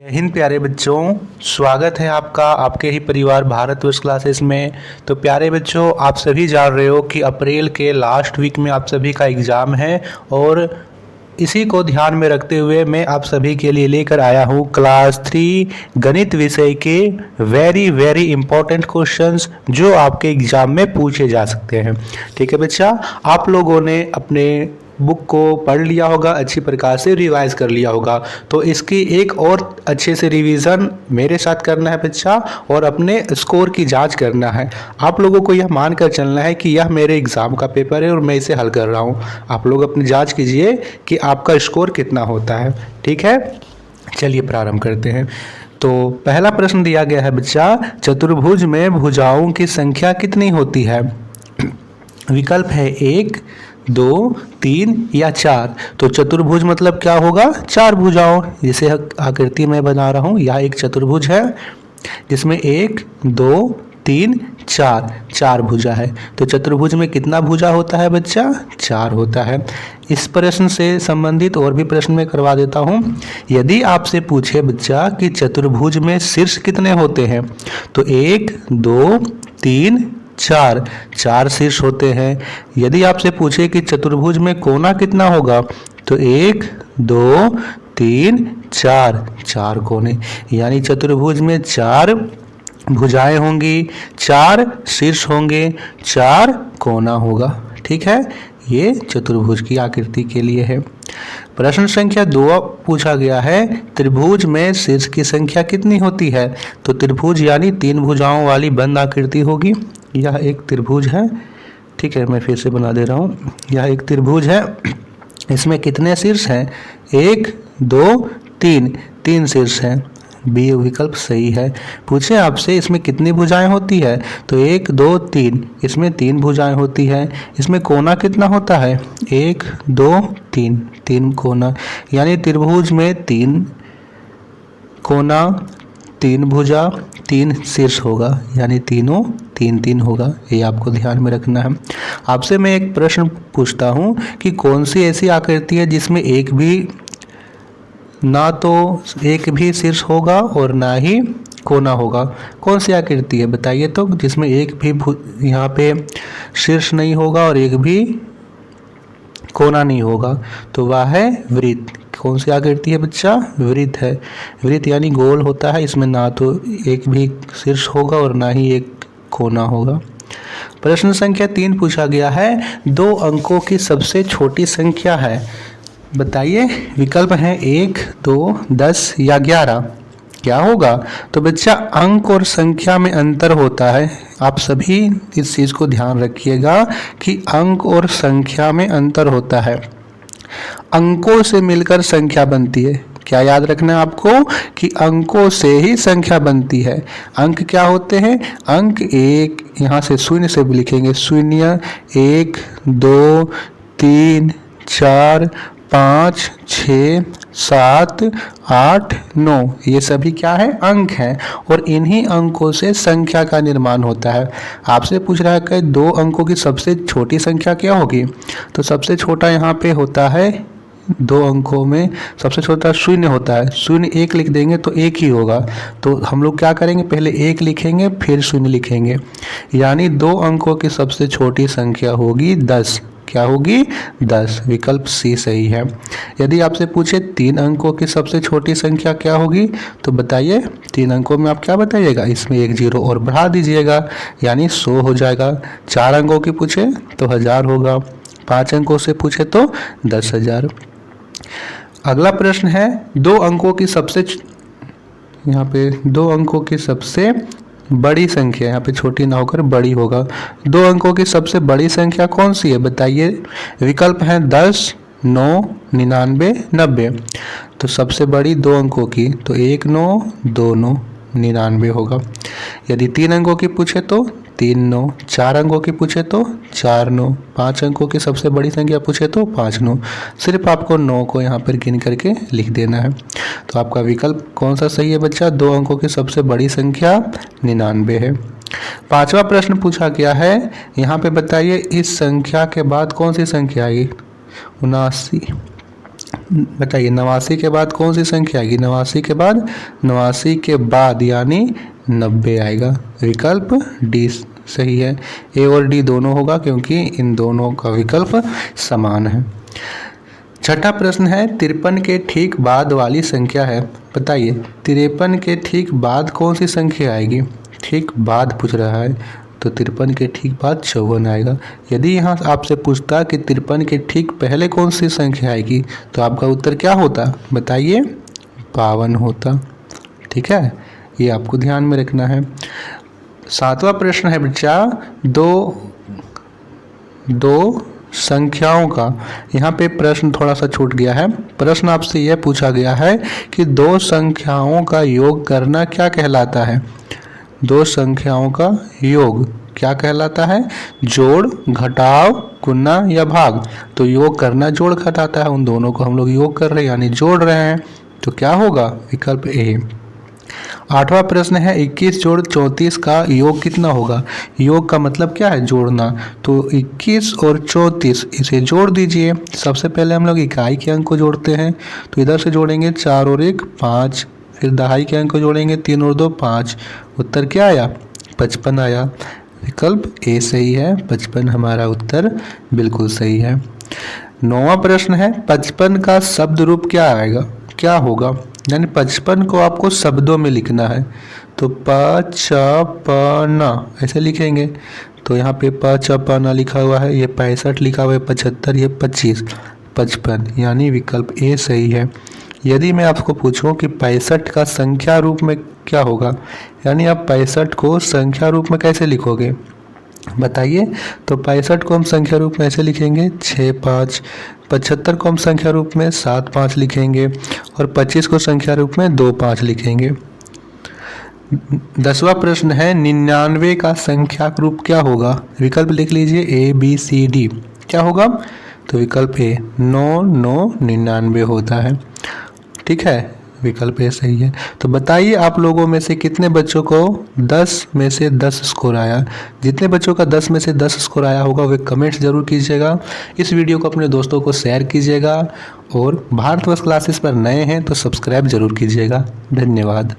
जय हिंद प्यारे बच्चों। स्वागत है आपका आपके ही परिवार भारतवर्ष क्लासेस में। तो प्यारे बच्चों, आप सभी जान रहे हो कि अप्रैल के लास्ट वीक में आप सभी का एग्ज़ाम है और इसी को ध्यान में रखते हुए मैं आप सभी के लिए लेकर आया हूँ क्लास 3 गणित विषय के वेरी इंपॉर्टेंट क्वेश्चंस जो आपके एग्ज़ाम में पूछे जा सकते हैं। ठीक है बच्चा, आप लोगों ने अपने बुक को पढ़ लिया होगा, अच्छी प्रकार से रिवाइज कर लिया होगा। तो इसकी एक और अच्छे से रिवीजन मेरे साथ करना है बच्चा, और अपने स्कोर की जांच करना है। आप लोगों को यह मानकर चलना है कि यह मेरे एग्ज़ाम का पेपर है और मैं इसे हल कर रहा हूँ। आप लोग अपनी जांच कीजिए कि आपका स्कोर कितना होता है। ठीक है, चलिए प्रारंभ करते हैं। तो पहला प्रश्न दिया गया है बच्चा, चतुर्भुज में भुजाओं की संख्या कितनी होती है? विकल्प है 1, 2, 3 या 4। तो चतुर्भुज मतलब क्या होगा? 4 भुजाओं। जिसे आकृति में बना रहा हूँ, यह एक चतुर्भुज है जिसमें 1, 2, 3, 4 भुजा है। तो चतुर्भुज में कितना भुजा होता है बच्चा? 4 होता है। इस प्रश्न से संबंधित और भी प्रश्न मैं करवा देता हूँ। यदि आपसे पूछे बच्चा कि चतुर्भुज में शीर्ष कितने होते हैं, तो 1, 2, 3, 4 शीर्ष होते हैं। यदि आपसे पूछे कि चतुर्भुज में कोना कितना होगा, तो 1, 2, 3, 4 कोने। यानी चतुर्भुज में 4 भुजाएं होंगी, 4 शीर्ष होंगे, 4 कोना होगा। ठीक है, ये चतुर्भुज की आकृति के लिए है। प्रश्न संख्या 2 पूछा गया है, त्रिभुज में शीर्ष की संख्या कितनी होती है? तो त्रिभुज यानी 3 भुजाओं वाली बंद आकृति होगी। यह एक त्रिभुज है। ठीक है, मैं फिर से बना दे रहा हूँ। यह एक त्रिभुज है। इसमें कितने शीर्ष हैं? 1, 2, 3 शीर्ष हैं। बी विकल्प सही है। पूछे आपसे इसमें कितनी भुजाएं होती है, तो 1, 2, 3, इसमें 3 भुजाएं होती है। इसमें कोना कितना होता है? 1, 2, 3 कोना। यानी त्रिभुज में 3 कोना, 3 भुजा, 3 शीर्ष होगा। यानी तीनों 3 होगा। ये आपको ध्यान में रखना है। आपसे मैं एक प्रश्न पूछता हूँ कि कौन सी ऐसी आकृति है जिसमें एक भी शीर्ष होगा और ना ही कोना होगा? कौन सी आकृति है बताइए तो, जिसमें एक भी यहाँ पे शीर्ष नहीं होगा और एक भी कोना नहीं होगा? तो वह है वृत्त। कौन सी आकृति है बच्चा? वृत्त है। वृत्त यानी गोल होता है। इसमें ना तो एक भी शीर्ष होगा और ना ही एक कोना होगा। प्रश्न संख्या 3 पूछा गया है, 2 अंकों की सबसे छोटी संख्या है। बताइए, विकल्प हैं 1, 2, 10 या 11। क्या होगा? तो बच्चा अंक और संख्या में अंतर होता है। आप सभी इस चीज़ को ध्यान रखिएगा कि अंक और संख्या में अंतर होता है। अंकों से मिलकर संख्या बनती है। क्या याद रखना है आपको कि अंकों से ही संख्या बनती है। अंक क्या होते हैं? अंक एक, यहाँ से शून्य से भी लिखेंगे, 0, 1, 2, 3, 4, 5, 6, 7, 8, 9, ये सभी क्या है? अंक हैं। और इन्हीं अंकों से संख्या का निर्माण होता है। आपसे पूछ रहा है कि 2 अंकों की सबसे छोटी संख्या क्या होगी? तो सबसे छोटा यहाँ पे होता है, 2 अंकों में सबसे छोटा 0 होता है। 0 1 लिख देंगे तो 1 ही होगा। तो हम लोग क्या करेंगे, पहले 1 लिखेंगे फिर 0 लिखेंगे। यानी 2 अंकों की सबसे छोटी संख्या होगी 10। क्या होगी? 10। विकल्प सी सही है। यदि आपसे पूछे 3 अंकों की सबसे छोटी संख्या क्या होगी, तो बताइए 3 अंकों में आप क्या बताइएगा? इसमें 1 0 और बढ़ा दीजिएगा, यानी 100 हो जाएगा। 4 अंकों की पूछे तो 1000 होगा। 5 अंकों से पूछे तो 10,000। अगला प्रश्न है, 2 अंकों की सबसे यहाँ पे 2 अंकों की सबसे बड़ी संख्या, यहाँ पे छोटी ना होकर बड़ी होगा। 2 अंकों की सबसे बड़ी संख्या कौन सी है? बताइए। विकल्प हैं 10, 9, 99, 90। तो सबसे बड़ी 2 अंकों की तो 1 9, 2 9, 99 होगा। यदि 3 अंकों की पूछे तो 3 9, 4 अंकों की पूछे तो 4 9, 5 अंकों की सबसे बड़ी संख्या पूछे तो 5 9। सिर्फ आपको 9 को यहाँ पर गिन करके लिख देना है। तो आपका विकल्प कौन सा सही है बच्चा? 2 अंकों की सबसे बड़ी संख्या 99 है। 5वां प्रश्न पूछा गया है, यहाँ पे बताइए इस संख्या के बाद कौन सी संख्या आएगी? 79। बताइए 89 के बाद कौन सी संख्या आएगी? 89 के बाद यानी 90 आएगा। विकल्प डी सही है। ए और डी दोनों होगा क्योंकि इन दोनों का विकल्प समान है। छठा प्रश्न है 53 के ठीक बाद वाली संख्या है। बताइए 53 के ठीक बाद कौन सी संख्या आएगी? ठीक बाद पूछ रहा है तो 53 के ठीक बाद 54 आएगा। यदि यहाँ आपसे पूछता कि 53 के ठीक पहले कौन सी संख्या आएगी तो आपका उत्तर क्या होता? बताइए 52 होता। ठीक है, ये आपको ध्यान में रखना है। सातवां प्रश्न है बच्चा दो संख्याओं का, यहाँ पे प्रश्न थोड़ा सा छूट गया है। प्रश्न आपसे यह पूछा गया है कि दो संख्याओं का योग करना क्या कहलाता है? दो संख्याओं का योग क्या कहलाता है? जोड़, घटाव, गुणा या भाग? तो योग करना जोड़ घटाता है, उन दोनों को हम लोग योग कर रहे हैं यानी जोड़ रहे हैं, तो क्या होगा? विकल्प ए। आठवां प्रश्न है 21 जोड़ 34 का योग कितना होगा? योग का मतलब क्या है? जोड़ना। तो 21 और 34 इसे जोड़ दीजिए। सबसे पहले हम लोग इकाई के अंक को जोड़ते हैं, तो इधर से जोड़ेंगे 4 और 1 5, फिर दहाई के अंक को जोड़ेंगे 3 और 2 5। उत्तर क्या आया? 55 आया। विकल्प ए सही है, 55 हमारा उत्तर बिल्कुल सही है। नौवां प्रश्न है 55 का शब्द रूप क्या आएगा? क्या होगा? यानी 55 को आपको शब्दों में लिखना है, तो पचपना ऐसे लिखेंगे। तो यहाँ पे पचपना लिखा हुआ है, ये 65 लिखा हुआ है, 75, ये 25, 55 यानी विकल्प ए सही है। यदि मैं आपको पूछूं कि 65 का संख्या रूप में क्या होगा, यानी आप 65 को संख्या रूप में कैसे लिखोगे? बताइए। तो 65 को हम संख्या रूप में ऐसे लिखेंगे 6 5, 75 को हम संख्या रूप में 7 5 लिखेंगे और 25 को संख्या रूप में 2 5 लिखेंगे। 10वां प्रश्न है 99 का संख्या रूप क्या होगा? विकल्प लिख लीजिए ए बी सी डी। क्या होगा? तो विकल्प ए 9 9 99 होता है। ठीक है, विकल्प ए सही है। तो बताइए आप लोगों में से कितने बच्चों को 10 में से 10 स्कोर आया? जितने बच्चों का 10 में से 10 स्कोर आया होगा वे कमेंट्स जरूर कीजिएगा। इस वीडियो को अपने दोस्तों को शेयर कीजिएगा और भारतवर्ष क्लासेस पर नए हैं तो सब्सक्राइब जरूर कीजिएगा। धन्यवाद।